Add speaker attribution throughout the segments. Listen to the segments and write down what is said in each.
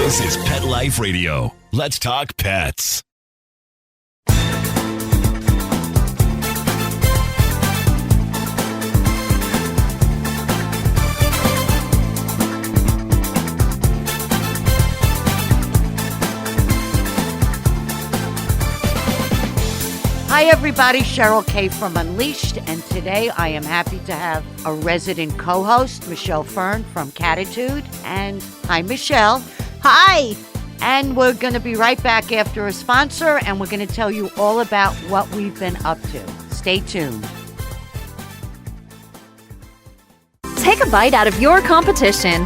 Speaker 1: This is Pet Life Radio. Let's talk pets.
Speaker 2: Hi everybody, Cheryl K from Unleashed, and today I am happy to have a resident co-host, Michelle Fern from Cattitude. And hi Michelle.
Speaker 3: Hi.
Speaker 2: And we're going to be right back after a sponsor, and we're going to tell you all about what we've been up to. Stay tuned.
Speaker 4: Take a bite out of your competition.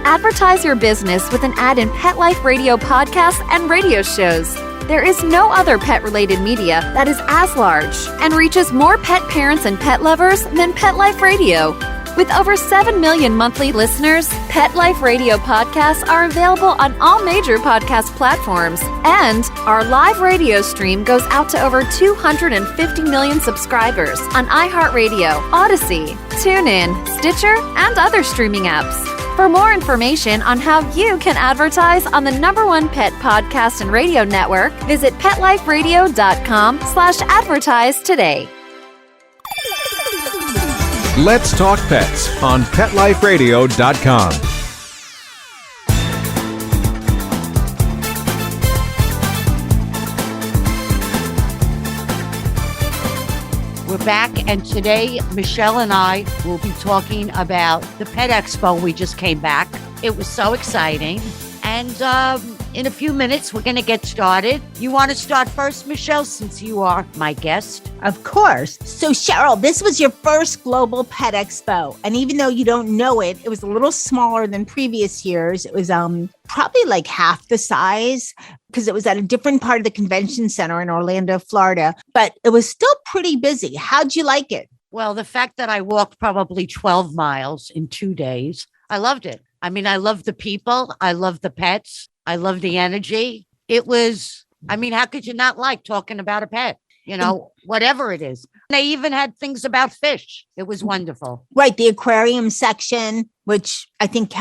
Speaker 4: Advertise your business with an ad in Pet Life Radio podcasts and radio shows. There is no other pet-related media that is as large and reaches more pet parents and pet lovers than Pet Life Radio. With over 7 million monthly listeners, Pet Life Radio podcasts are available on all major podcast platforms, and our live radio stream goes out to over 250 million subscribers on iHeartRadio, Odyssey, TuneIn, Stitcher, and other streaming apps. For more information on how you can advertise on the #1 pet podcast and radio network, visit PetLifeRadio.com/advertise today.
Speaker 5: Let's Talk Pets on PetLifeRadio.com.
Speaker 2: We're back, and today Michelle and I will be talking about the Pet Expo. We just came back. It was so exciting. And in a few minutes, we're going to get started. You want to start first, Michelle, since you are my guest?
Speaker 3: Of course. So, Cheryl, this was your first Global Pet Expo. And even though you don't know it, it was a little smaller than previous years. It was probably like half the size because it was at a different part of the convention center in Orlando, Florida. But it was still pretty busy. How'd you like it?
Speaker 2: Well, the fact that I walked probably 12 miles in 2 days, I loved it. I mean, I love the people. I love the pets. I love the energy. It was, I mean, how could you not like talking about a pet? You know, whatever it is. They even had things about fish. It was wonderful.
Speaker 3: Right. The aquarium section, which I think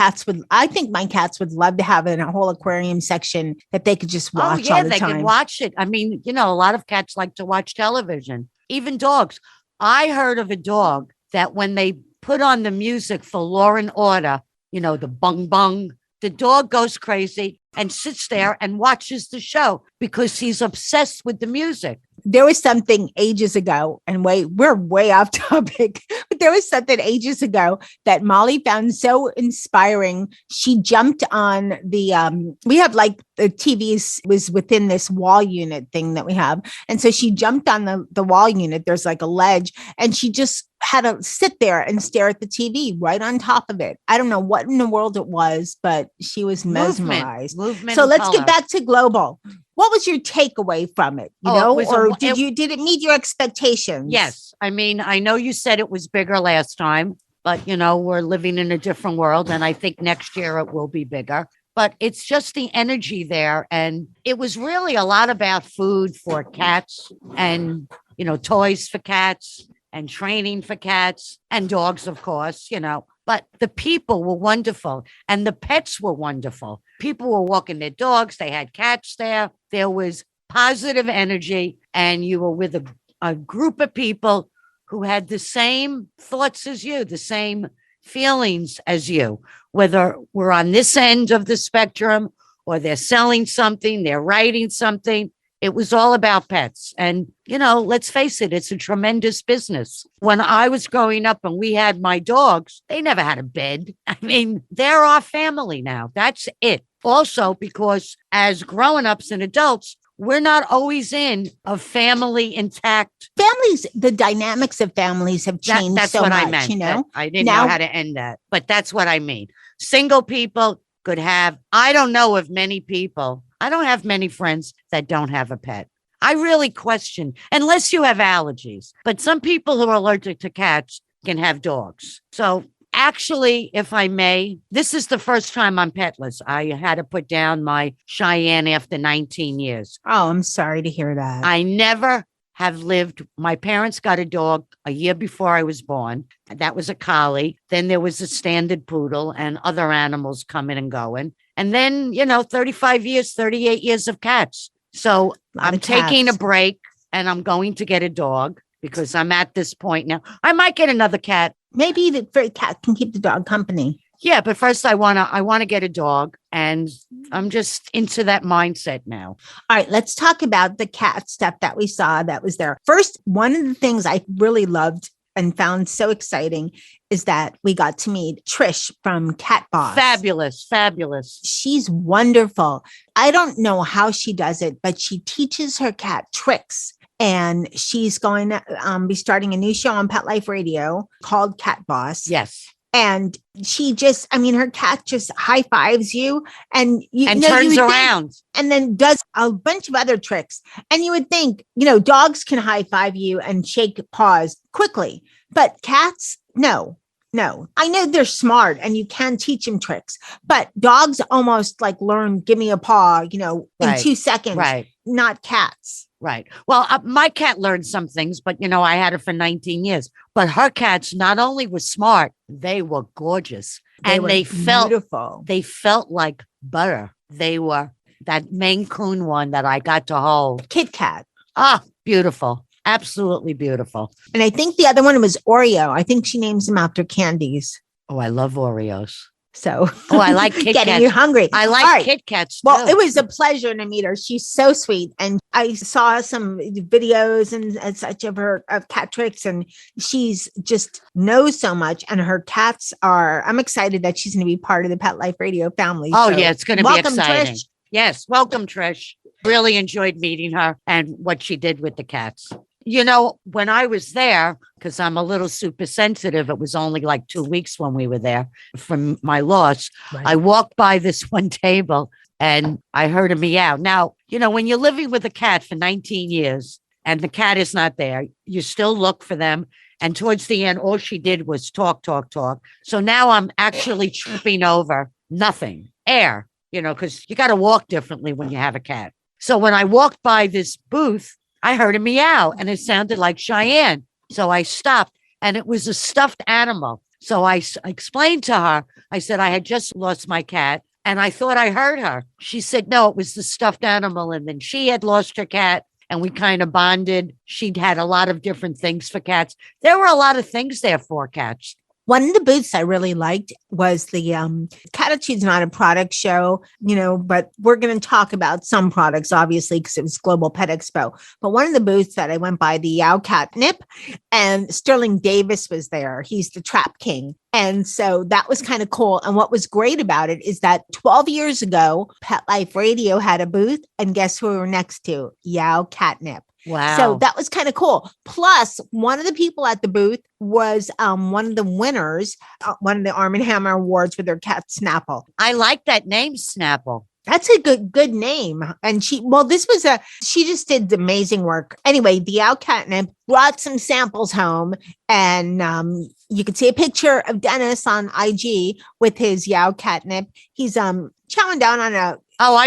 Speaker 3: my cats would love to have in a whole aquarium section that they could just watch all the time.
Speaker 2: Yeah, they could watch it. I mean, you know, a lot of cats like to watch television, even dogs. I heard of a dog that when they put on the music for Law and Order, you know, the bung bung, the dog goes crazy and sits there and watches the show because he's obsessed with the music.
Speaker 3: There was something ages ago, and we're way off topic, but there was something ages ago that Molly found so inspiring. She jumped on we have like the TV was within this wall unit thing that we have. And so she jumped on the wall unit. There's like a ledge, and she just had to sit there and stare at the TV right on top of it. I don't know what in the world it was, but she was mesmerized.
Speaker 2: Movement
Speaker 3: so let's
Speaker 2: color.
Speaker 3: get back to Global. What was your takeaway from it? Did it meet your expectations?
Speaker 2: Yes. I mean, I know you said it was bigger last time, but you know, we're living in a different world. And I think next year it will be bigger, but it's just the energy there. And it was really a lot about food for cats and, you know, toys for cats and training for cats and dogs, of course, you know. But the people were wonderful and the pets were wonderful. People were walking their dogs. They had cats there. There was positive energy, and you were with a group of people who had the same thoughts as you, the same feelings as you, whether we're on this end of the spectrum or they're selling something, they're writing something. It was all about pets. And, you know, let's face it, it's a tremendous business. When I was growing up and we had my dogs, they never had a bed. I mean, they're our family now. That's it. Also, because as grown-ups and adults, we're not always in a family intact.
Speaker 3: Families, the dynamics of families have changed
Speaker 2: that's
Speaker 3: so
Speaker 2: what
Speaker 3: much,
Speaker 2: I meant.
Speaker 3: you know?
Speaker 2: I didn't know how to end that, but that's what I mean. Single people could have, I don't know of many people. I don't have many friends that don't have a pet. I really question, unless you have allergies, but some people who are allergic to cats can have dogs. So actually, if I may, this is the first time I'm petless. I had to put down my Cheyenne after 19 years.
Speaker 3: Oh, I'm sorry to hear that.
Speaker 2: I never have lived. My parents got a dog a year before I was born. That was a collie. Then there was a standard poodle and other animals coming and going. And then, 35 years, 38 years of cats. So I'm taking a break and I'm going to get a dog because I'm at this point now. I might get another cat.
Speaker 3: Maybe the cat can keep the dog company.
Speaker 2: Yeah, but first I want to get a dog, and I'm just into that mindset now.
Speaker 3: All right, let's talk about the cat stuff that we saw that was there. First, one of the things I really loved and found so exciting is that we got to meet Trish from Cat Boss.
Speaker 2: Fabulous, fabulous.
Speaker 3: She's wonderful. I don't know how she does it, but she teaches her cat tricks. And she's going to be starting a new show on Pet Life Radio called Cat Boss.
Speaker 2: Yes.
Speaker 3: And she just, her cat just high fives you and
Speaker 2: turns around
Speaker 3: and then does a bunch of other tricks. And you would think, dogs can high five you and shake paws quickly, but cats, no. I know they're smart and you can teach them tricks, but dogs almost like learn, give me a paw, in 2 seconds,
Speaker 2: right?
Speaker 3: Not cats.
Speaker 2: Right. Well, my cat learned some things, but I had her for 19 years. But her cats not only were smart, they were gorgeous. They felt
Speaker 3: beautiful.
Speaker 2: They felt like butter. They were that Maine Coon one that I got to hold.
Speaker 3: Kit Kat.
Speaker 2: Ah, beautiful. Absolutely beautiful.
Speaker 3: And I think the other one was Oreo. I think she names them after candies.
Speaker 2: Oh, I love Oreos.
Speaker 3: So,
Speaker 2: I like Kit Kats.
Speaker 3: Getting you hungry.
Speaker 2: I like Kit Kats too.
Speaker 3: Well, it was a pleasure to meet her. She's so sweet. And I saw some videos and such of her of cat tricks, and she's just knows so much. And her cats I'm excited that she's going to be part of the Pet Life Radio family.
Speaker 2: Oh, yeah, it's going to be exciting.
Speaker 3: Trish.
Speaker 2: Yes, welcome, Trish. Really enjoyed meeting her and what she did with the cats. When I was there, because I'm a little super sensitive, it was only like 2 weeks when we were there from my loss. Right. I walked by this one table and I heard a meow. Now, when you're living with a cat for 19 years and the cat is not there, you still look for them. And towards the end, all she did was talk, talk, talk. So now I'm actually tripping over nothing, air, because you got to walk differently when you have a cat. So when I walked by this booth, I heard a meow and it sounded like Cheyenne. So I stopped and it was a stuffed animal. So I explained to her, I said, I had just lost my cat and I thought I heard her. She said, no, it was the stuffed animal. And then she had lost her cat and we kind of bonded. She'd had a lot of different things for cats. There were a lot of things there for cats.
Speaker 3: One of the booths I really liked was the Cattitude's not a product show, but we're going to talk about some products, obviously, because it was Global Pet Expo. But one of the booths that I went by, the Yow Catnip, and Sterling Davis was there. He's the trap king. And so that was kind of cool. And what was great about it is that 12 years ago, Pet Life Radio had a booth. And guess who we were next to? Yow Catnip.
Speaker 2: Wow.
Speaker 3: So that was kind of cool. Plus, one of the people at the booth was one of the winners, one of the Arm & Hammer Awards with their cat Snapple.
Speaker 2: I like that name, Snapple.
Speaker 3: That's a good name. And she just did amazing work. Anyway, the Yow Catnip brought some samples home and you can see a picture of Dennis on IG with his Yow Catnip. He's chowing down on a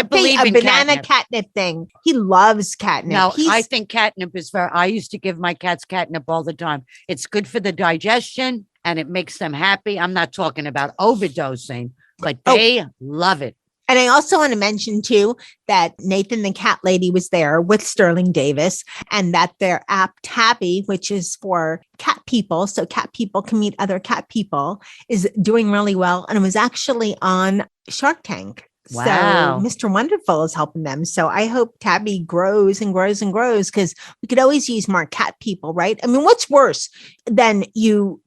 Speaker 3: banana catnip thing. He loves catnip.
Speaker 2: No, I think catnip is I used to give my cats catnip all the time. It's good for the digestion and it makes them happy. I'm not talking about overdosing, but they love it.
Speaker 3: And I also want to mention, too, that Nathan the Cat Lady was there with Sterling Davis and that their app Tabby, which is for cat people, so cat people can meet other cat people, is doing really well. And it was actually on Shark Tank.
Speaker 2: Wow.
Speaker 3: So Mr. Wonderful is helping them. So I hope Tabby grows and grows and grows because we could always use more cat people, right? I mean, what's worse than you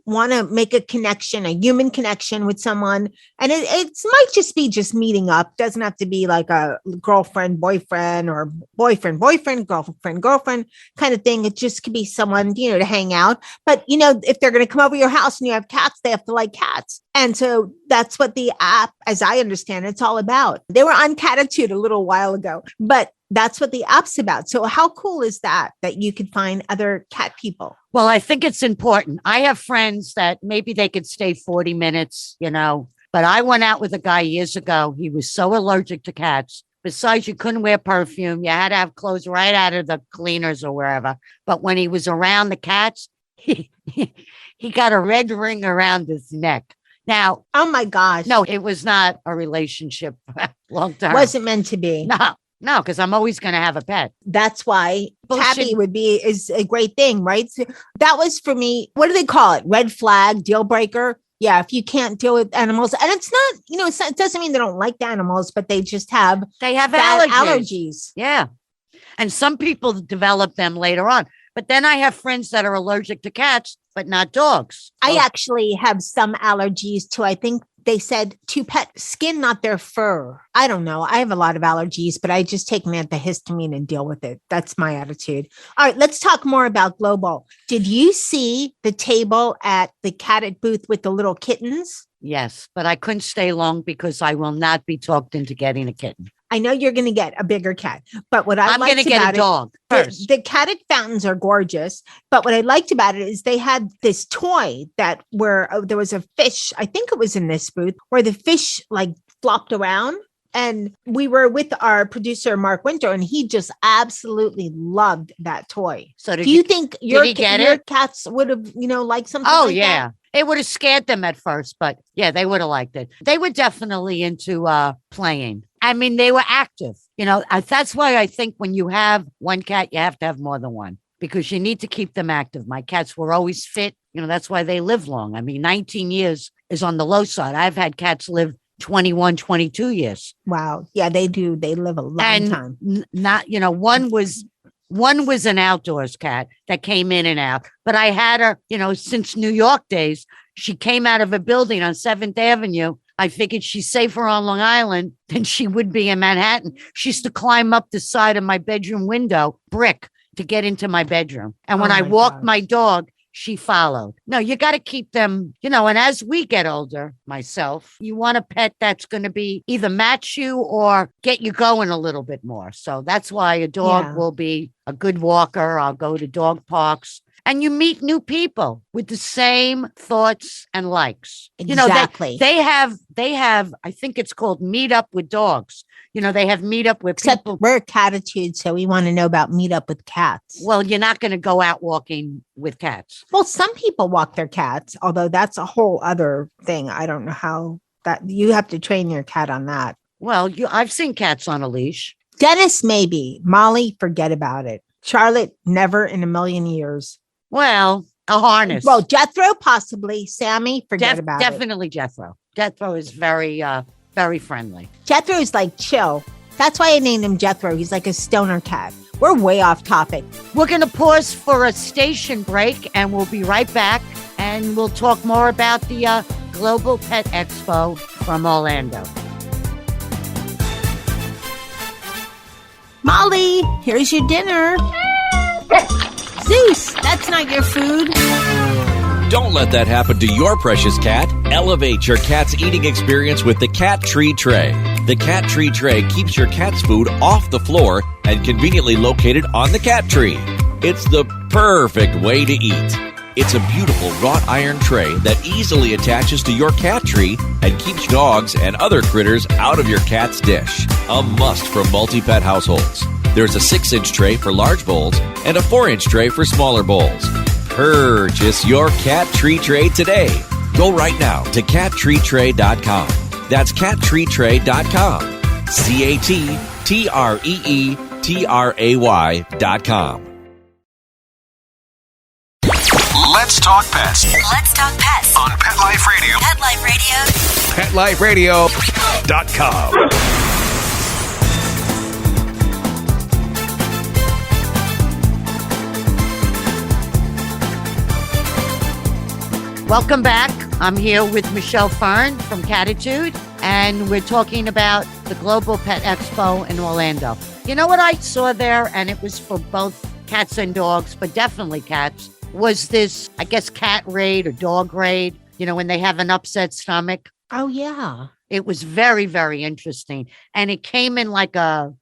Speaker 3: want to make a connection, a human connection with someone. And it might just be meeting up. Doesn't have to be like a girlfriend, boyfriend or boyfriend, girlfriend kind of thing. It just could be someone, to hang out. But, if they're going to come over your house and you have cats, they have to like cats. And so that's what the app, as I understand it, it's all about. They were on Cattitude a little while ago, but that's what the app's about. So how cool is that you could find other cat people?
Speaker 2: Well, I think it's important. I have friends that maybe they could stay 40 minutes, but I went out with a guy years ago. He was so allergic to cats. Besides, you couldn't wear perfume. You had to have clothes right out of the cleaners or wherever. But when he was around the cats, he got a red ring around his neck. Now,
Speaker 3: Oh my gosh.
Speaker 2: no, it was not a relationship long term.
Speaker 3: Wasn't meant to be.
Speaker 2: No, because I'm always going to have a pet.
Speaker 3: That's why
Speaker 2: Bullshit.
Speaker 3: Tabby is a great thing, right? So that was for me. What do they call it? Red flag, deal breaker. Yeah, if you can't deal with animals, and it's not, it doesn't mean they don't like the animals, but they just have
Speaker 2: bad
Speaker 3: allergies.
Speaker 2: Yeah. And some people develop them later on. But then I have friends that are allergic to cats, but not dogs.
Speaker 3: I actually have some allergies too. I think they said to pet skin, not their fur. I don't know. I have a lot of allergies, but I just take an antihistamine and deal with it. That's my attitude. All right, let's talk more about Global. Did you see the table at the Cattitude booth with the little kittens?
Speaker 2: Yes, but I couldn't stay long because I will not be talked into getting a kitten.
Speaker 3: I know you're going to get a bigger cat, but what
Speaker 2: I'm going to get a dog first.
Speaker 3: The Cattitude fountains are gorgeous, but what I liked about it is they had this toy that where there was a fish. I think it was in this booth where the fish like flopped around. And we were with our producer, Mark Winter, and he just absolutely loved that toy. So do you think your cats would have, liked something like that?
Speaker 2: It would have scared them at first, but yeah, they would have liked it. They were definitely into playing. I mean, they were active. That's why I think when you have one cat, you have to have more than one because you need to keep them active. My cats were always fit. That's why they live long. I mean, 19 years is on the low side. I've had cats live 21, 22 years.
Speaker 3: Wow. Yeah, they do. They live a long time.
Speaker 2: One was an outdoors cat that came in and out, but I had her, since New York days. She came out of a building on 7th Avenue. I figured she's safer on Long Island than she would be in Manhattan. She used to climb up the side of my bedroom window, brick, to get into my bedroom. And when I walked my dog, she followed. No, you got to keep them, and as we get older, myself, you want a pet that's going to be either match you or get you going a little bit more. So that's why a dog will be a good walker. I'll go to dog parks. And you meet new people with the same thoughts and likes.
Speaker 3: Exactly.
Speaker 2: They have, I think it's called Meet Up with Dogs. They have Meet Up with people.
Speaker 3: We're Cattitude, so we want to know about Meet Up with Cats.
Speaker 2: Well, you're not going to go out walking with cats.
Speaker 3: Well, some people walk their cats, although that's a whole other thing. I don't know how that you have to train your cat on that.
Speaker 2: Well, I've seen cats on a leash.
Speaker 3: Dennis, maybe. Molly, forget about it. Charlotte, never in a million years.
Speaker 2: Well, a harness.
Speaker 3: Well, Jethro, possibly. Sammy, forget about it.
Speaker 2: Definitely Jethro. Jethro is very, very friendly.
Speaker 3: Jethro is like chill. That's why I named him Jethro. He's like a stoner cat. We're way off topic.
Speaker 2: We're going to pause for a station break and we'll be right back. And we'll talk more about the Global Pet Expo from Orlando.
Speaker 3: Molly, here's your dinner. Zeus, that's not your food.
Speaker 1: Don't let that happen to your precious cat. Elevate your cat's eating experience with the Cat Tree Tray. The Cat Tree Tray keeps your cat's food off the floor and conveniently located on the cat tree. It's the perfect way to eat. It's a beautiful wrought iron tray that easily attaches to your cat tree and keeps dogs and other critters out of your cat's dish. A must for multi-pet households. There's a 6-inch tray for large bowls and a 4-inch tray for smaller bowls. Purchase your Cat Tree Tray today. Go right now to cattreetray.com. That's cattreetray.com. CATTREETRAY.com.
Speaker 5: Let's talk pets
Speaker 6: Let's talk pets
Speaker 5: on Pet Life Radio.
Speaker 6: Pet Life Radio.
Speaker 5: PetLifeRadio.com.
Speaker 2: Welcome back. I'm here with Michelle Fern from Cattitude, and we're talking about the Global Pet Expo in Orlando. You know what I saw there, and it was for both cats and dogs, but definitely cats, was this, I guess, cat raid or dog raid, when they have an upset stomach.
Speaker 3: Oh, yeah.
Speaker 2: It was very, very interesting. And it came in like a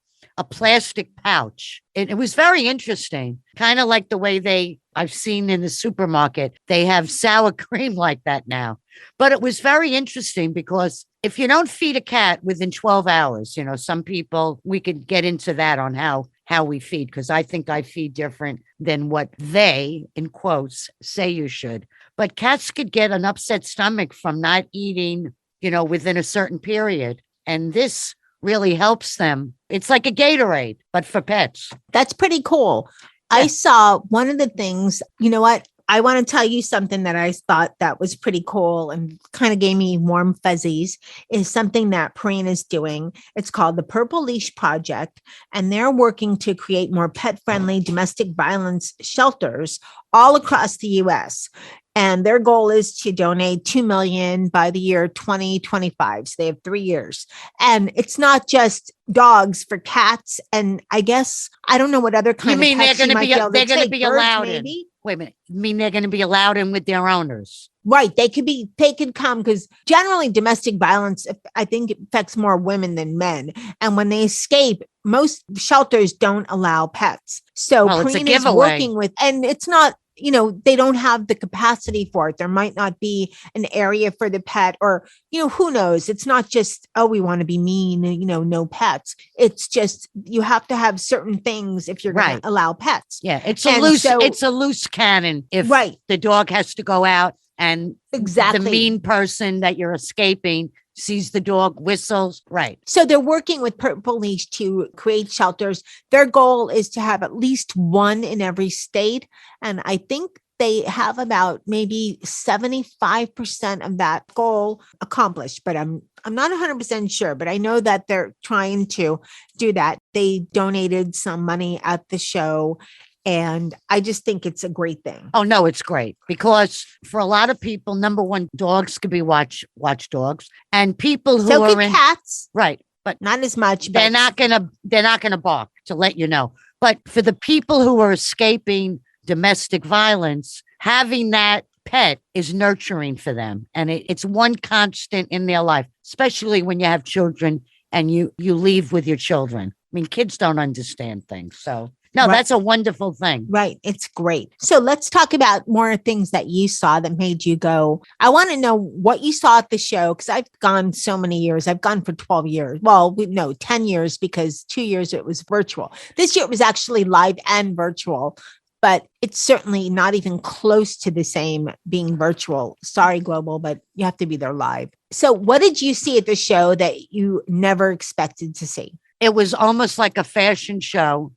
Speaker 2: plastic pouch. It was very interesting. Kind of like the way I've seen in the supermarket, they have sour cream like that now. But it was very interesting because if you don't feed a cat within 12 hours, some people, we could get into that on how we feed, because I think I feed different than what they, in quotes, say you should. But cats could get an upset stomach from not eating, within a certain period. And this really helps them. It's like a Gatorade, but for pets.
Speaker 3: That's pretty cool.
Speaker 2: Yeah.
Speaker 3: I saw one of the things, you know what? I want to tell you something that I thought that was pretty cool and kind of gave me warm fuzzies, is something that Perrine is doing. It's called the Purple Leash Project, and they're working to create more pet-friendly domestic violence shelters all across the U.S. And their goal is to donate 2 million by the year 2025. So they have 3 years. And it's not just dogs, for cats. And I guess, I don't know what other kind
Speaker 2: You
Speaker 3: of
Speaker 2: mean
Speaker 3: pets
Speaker 2: they're
Speaker 3: you
Speaker 2: going
Speaker 3: might
Speaker 2: to
Speaker 3: be able to
Speaker 2: they're going to
Speaker 3: take.
Speaker 2: be
Speaker 3: Birds,
Speaker 2: allowed in?
Speaker 3: maybe?
Speaker 2: Wait a minute. You mean they're going to be allowed in with their owners?
Speaker 3: Right. They could come, because generally domestic violence, I think, it affects more women than men. And when they escape, most shelters don't allow pets. So
Speaker 2: Well, it's a
Speaker 3: Perrine is
Speaker 2: giveaway.
Speaker 3: working with, and it's not, they don't have the capacity for it. There might not be an area for the pet, or, who knows? It's not just, oh, we want to be mean, no pets. It's just, you have to have certain things if you're going
Speaker 2: Right.
Speaker 3: to allow pets.
Speaker 2: Yeah, it's
Speaker 3: And
Speaker 2: a loose cannon if
Speaker 3: Right.
Speaker 2: the dog has to go out and
Speaker 3: Exactly.
Speaker 2: the mean person that you're escaping sees the dog, whistles. Right.
Speaker 3: So they're working with Purple Leash to create shelters. Their goal is to have at least one in every state. And I think they have about maybe 75% of that goal accomplished, but I'm not 100% sure, but I know that they're trying to do that. They donated some money at the show, and I just think it's a great thing.
Speaker 2: Oh, no, it's great, because for a lot of people, number one, dogs could be watchdogs, and people who
Speaker 3: So
Speaker 2: are
Speaker 3: could
Speaker 2: in
Speaker 3: cats,
Speaker 2: right, but
Speaker 3: not as much.
Speaker 2: they're
Speaker 3: but
Speaker 2: not gonna bark, to let you know. But for the people who are escaping domestic violence, having that pet is nurturing for them, and it's one constant in their life, especially when you have children and you leave with your children. I mean, kids don't understand things, so no,
Speaker 3: Right.
Speaker 2: that's a wonderful thing.
Speaker 3: Right. It's great. So let's talk about more things that you saw that made you go. I want to know what you saw at the show, because I've gone so many years. I've gone for 12 years. Well, 10 years, because 2 years it was virtual. This year it was actually live and virtual, but it's certainly not even close to the same being virtual. Sorry, Global, but you have to be there live. So what did you see at the show that you never expected to see?
Speaker 2: It was almost like a fashion show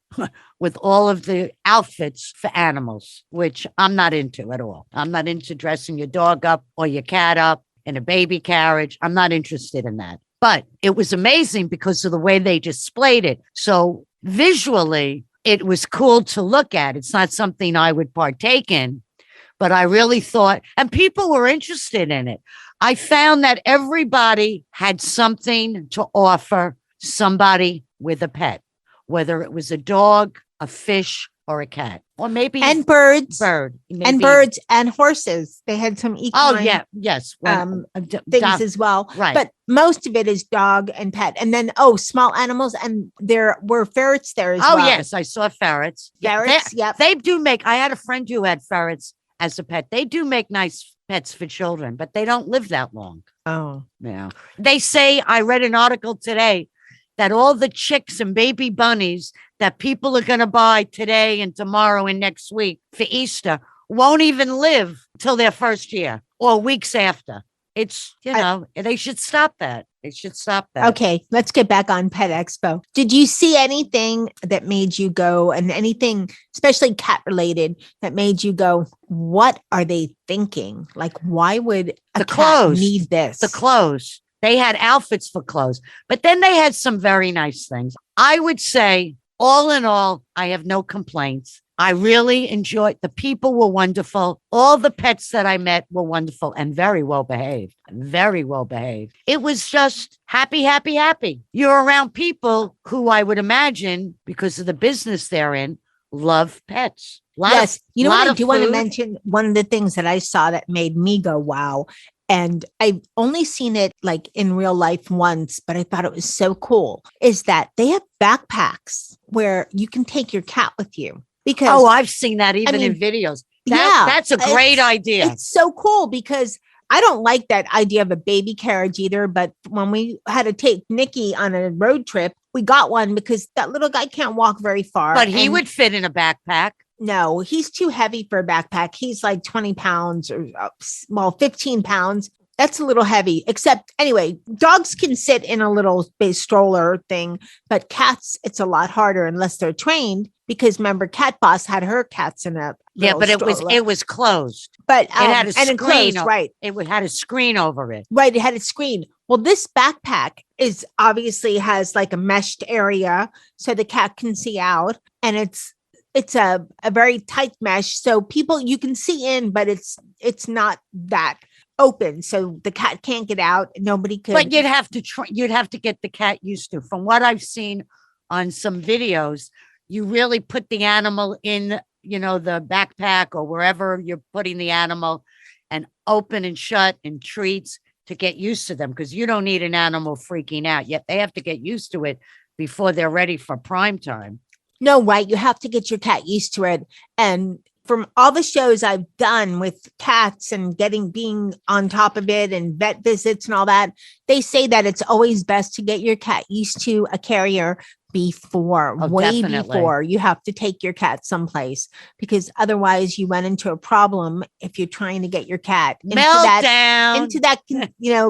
Speaker 2: with all of the outfits for animals, which I'm not into at all. I'm not into dressing your dog up or your cat up in a baby carriage. I'm not interested in that. But it was amazing because of the way they displayed it. So visually, it was cool to look at. It's not something I would partake in, but I really thought, and people were interested in it. I found that everybody had something to offer somebody with a pet, whether it was a dog, a fish, or a cat, or maybe
Speaker 3: And birds.
Speaker 2: bird,
Speaker 3: And
Speaker 2: maybe-
Speaker 3: birds and horses. They had some equine
Speaker 2: Oh yeah, yes.
Speaker 3: things as well.
Speaker 2: right.
Speaker 3: But most of it is dog and pet. And then, small animals. And there were ferrets there as
Speaker 2: Oh
Speaker 3: well.
Speaker 2: yes, I saw ferrets. Yeah,
Speaker 3: Ferrets, yep.
Speaker 2: They do make. I had a friend who had ferrets as a pet. They do make nice pets for children, but they don't live that long.
Speaker 3: Oh.
Speaker 2: Yeah. They say, I read an article today that all the chicks and baby bunnies that people are going to buy today and tomorrow and next week for Easter won't even live till their first year or weeks after. It's, they should stop that. They should stop that.
Speaker 3: Okay, let's get back on Pet Expo. Did you see anything that made you go, and anything, especially cat related, that made you go, what are they thinking? Like, why would a
Speaker 2: The
Speaker 3: cat
Speaker 2: clothes.
Speaker 3: need this?
Speaker 2: The clothes. They had outfits for clothes, but then they had some very nice things. I would say, all in all, I have no complaints. I really enjoyed. The people were wonderful. All the pets that I met were wonderful and very well behaved. Very well behaved. It was just happy, happy, happy. You're around people who I would imagine, because of the business they're in, love pets.
Speaker 3: Yes. You know what? I do want to
Speaker 2: food.
Speaker 3: mention one of the things that I saw that made me go, wow. And I've only seen it like in real life once, but I thought it was so cool, is that they have backpacks where you can take your cat with you. Because
Speaker 2: I've seen that even in videos. That's a great idea.
Speaker 3: It's so cool because I don't like that idea of a baby carriage either. But when we had to take Nikki on a road trip, we got one because that little guy can't walk very far.
Speaker 2: But he would fit in a backpack.
Speaker 3: No, he's too heavy for a backpack. He's like 20 pounds or 15 pounds. That's a little heavy, except anyway, dogs can sit in a little space stroller thing, but cats, it's a lot harder unless they're trained because remember Cat Boss had her cats in a
Speaker 2: but
Speaker 3: stroller.
Speaker 2: it was closed.
Speaker 3: But
Speaker 2: it had a
Speaker 3: and
Speaker 2: screen,
Speaker 3: enclosed, right?
Speaker 2: It had a screen over it.
Speaker 3: Right, it had a screen. Well, this backpack is obviously has like a meshed area so the cat can see out, and it's a very tight mesh, so you can see in, but it's not that open, so the cat can't get out. Nobody could.
Speaker 2: But you'd have to get the cat used to. From what I've seen on some videos, you really put the animal in, the backpack or wherever you're putting the animal, and open and shut and treats to get used to them, because you don't need an animal freaking out. Yet they have to get used to it before they're ready for prime time.
Speaker 3: No, right. You have to get your cat used to it. And from all the shows I've done with cats and being on top of it and vet visits and all that, they say that it's always best to get your cat used to a carrier before, way
Speaker 2: definitely.
Speaker 3: before you have to take your cat someplace, because otherwise you run into a problem if you're trying to get your cat into that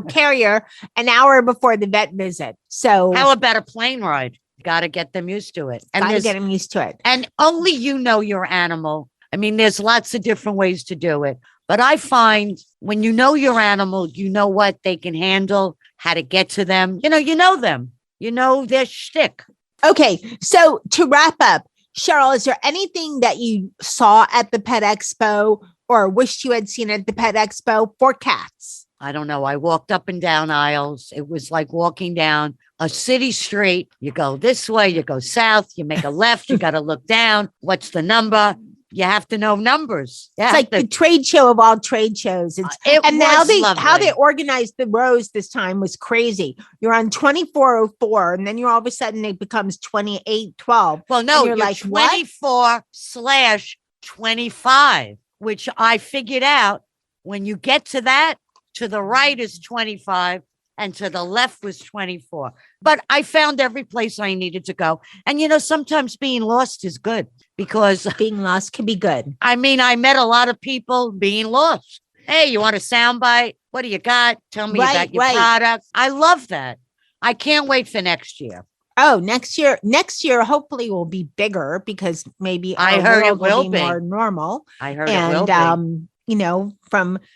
Speaker 3: carrier an hour before the vet visit. So
Speaker 2: how about a plane ride? Got to get them used to it.
Speaker 3: And get them used to it.
Speaker 2: And only your animal. I mean, there's lots of different ways to do it. But I find when you know your animal, you know what they can handle, how to get to them. You know them. You know their shtick.
Speaker 3: Okay, so to wrap up, Cheryl, is there anything that you saw at the Pet Expo or wished you had seen at the Pet Expo for cats?
Speaker 2: I don't know. I walked up and down aisles. It was like walking down a city street. You go this way, you go south, you make a left, you got to look down. What's the number? You have to know numbers.
Speaker 3: It's like the trade show of all trade shows. How they organized the rows this time was crazy. You're on 2404, and then you're all of a sudden it becomes 2812.
Speaker 2: Well, no, you're
Speaker 3: like
Speaker 2: 24/25, which I figured out when you get to that, to the right is 25 and to the left was 24. But I found every place I needed to go. And, sometimes being lost is good, because
Speaker 3: being lost can be good.
Speaker 2: I mean, I met a lot of people being lost. Hey, you want a soundbite? What do you got? Tell me about your product. I love that. I can't wait for next year.
Speaker 3: Oh, next year, hopefully will be bigger, because maybe
Speaker 2: I heard it will be
Speaker 3: more normal.
Speaker 2: I heard it will be.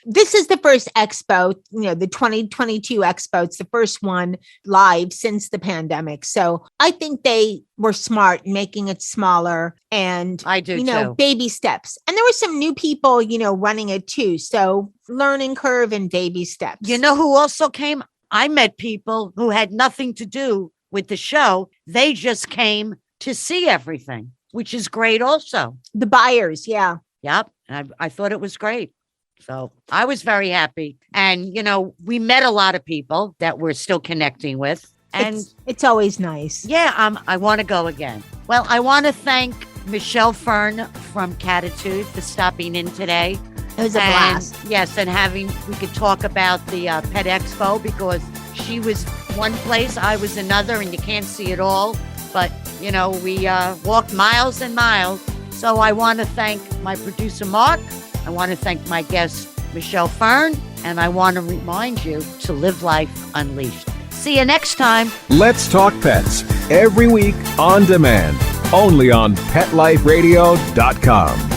Speaker 3: This is the first expo, the 2022 expo. It's the first one live since the pandemic. So I think they were smart in making it smaller, and
Speaker 2: I do too.
Speaker 3: Baby steps. And there were some new people, running it too. So learning curve and baby steps.
Speaker 2: You know who also came? I met people who had nothing to do with the show. They just came to see everything, which is great also.
Speaker 3: The buyers. Yeah.
Speaker 2: Yep. I thought it was great. So I was very happy. And, we met a lot of people that we're still connecting with. And
Speaker 3: it's always nice.
Speaker 2: Yeah, I want to go again. Well, I want to thank Michelle Fern from Cattitude for stopping in today.
Speaker 3: It was a blast.
Speaker 2: Yes, and we could talk about the Pet Expo, because she was one place, I was another, and you can't see it all. But, we walked miles and miles. So I want to thank my producer, Mark. I want to thank my guest, Michelle Fern. And I want to remind you to live life unleashed. See you next time.
Speaker 5: Let's Talk Pets, every week on demand, only on PetLifeRadio.com.